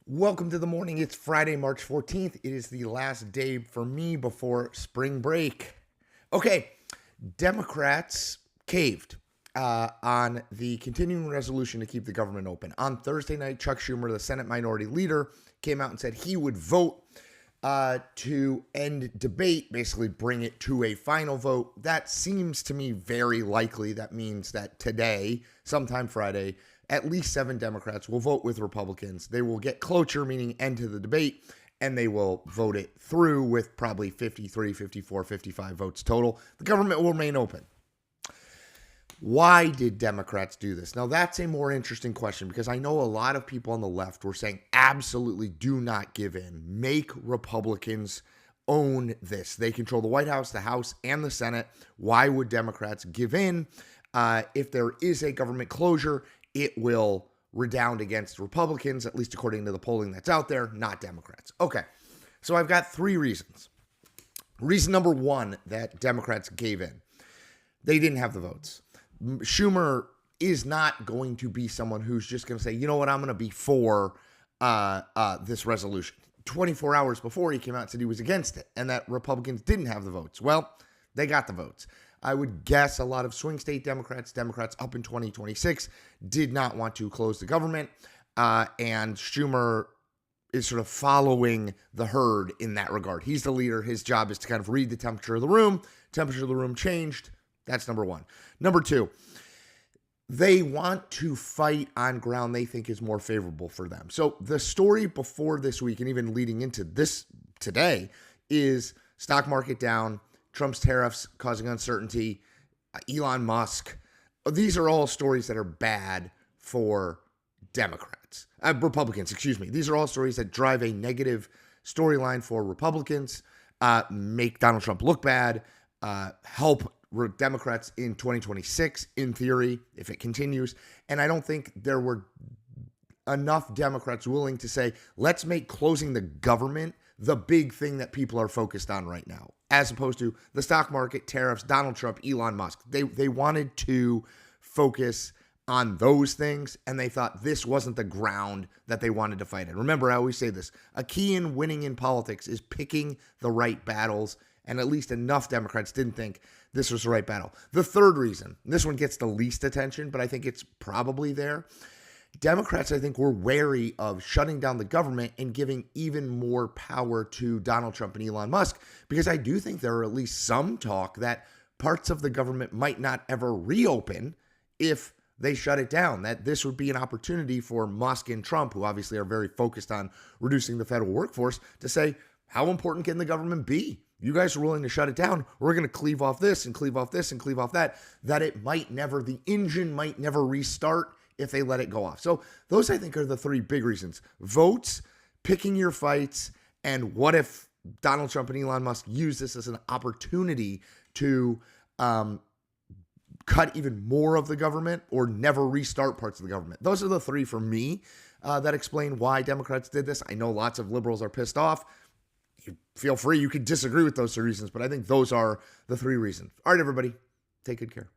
Welcome to the morning. It's Friday, March 14th. It is the last day for me before spring break. Okay, Democrats caved on the continuing resolution to keep the government open. On Thursday night, Chuck Schumer, the Senate Minority Leader, came out and said he would vote to end debate, basically bring it to a final vote. That seems to me very likely. That means that today, sometime Friday, at least 7 Democrats will vote with Republicans. They will get cloture, meaning end to the debate, and they will vote it through with probably 53, 54, 55 votes total. The government will remain open. Why did Democrats do this? Now, that's a more interesting question because I know a lot of people on the left were saying absolutely do not give in. Make Republicans own this. They control the White House, the House, and the Senate. Why would Democrats give in? If there is a government closure, it will redound against Republicans, at least according to the polling that's out there, not Democrats. Okay, so I've got 3 reasons. Reason number 1 that Democrats gave in. They didn't have the votes. Schumer is not going to be someone who's just going to say, you know what, I'm going to be for this resolution. 24 hours before, he came out and said he was against it and that Republicans didn't have the votes. Well, they got the votes. I would guess a lot of swing state Democrats up in 2026, did not want to close the government. And Schumer is sort of following the herd in that regard. He's the leader. His job is to kind of read the temperature of the room. Temperature of the room changed. That's number 1. Number 2, they want to fight on ground they think is more favorable for them. So the story before this week and even leading into this today is stock market down, Trump's tariffs causing uncertainty, Elon Musk. These are all stories that are bad for Republicans, excuse me. These are all stories that drive a negative storyline for Republicans, make Donald Trump look bad, help Democrats in 2026, in theory, if it continues. And I don't think there were enough Democrats willing to say, let's make closing the government the big thing that people are focused on right now, as opposed to the stock market, tariffs, Donald Trump, Elon Musk. They wanted to focus on those things, and they thought this wasn't the ground that they wanted to fight in. Remember, I always say this, a key in winning in politics is picking the right battles, and at least enough Democrats didn't think this was the right battle. The third reason, this one gets the least attention, but I think it's probably there. Democrats, I think, were wary of shutting down the government and giving even more power to Donald Trump and Elon Musk, because I do think there are at least some talk that parts of the government might not ever reopen if they shut it down, that this would be an opportunity for Musk and Trump, who obviously are very focused on reducing the federal workforce, to say, how important can the government be? You guys are willing to shut it down. We're going to cleave off this and cleave off this and cleave off that the engine might never restart if they let it go off. So those, I think, are the 3 big reasons. Votes, picking your fights, and what if Donald Trump and Elon Musk use this as an opportunity to cut even more of the government or never restart parts of the government. Those are the 3 for me that explain why Democrats did this. I know lots of liberals are pissed off. You feel free. You can disagree with those 3 reasons, but I think those are the 3 reasons. All right, everybody, take good care.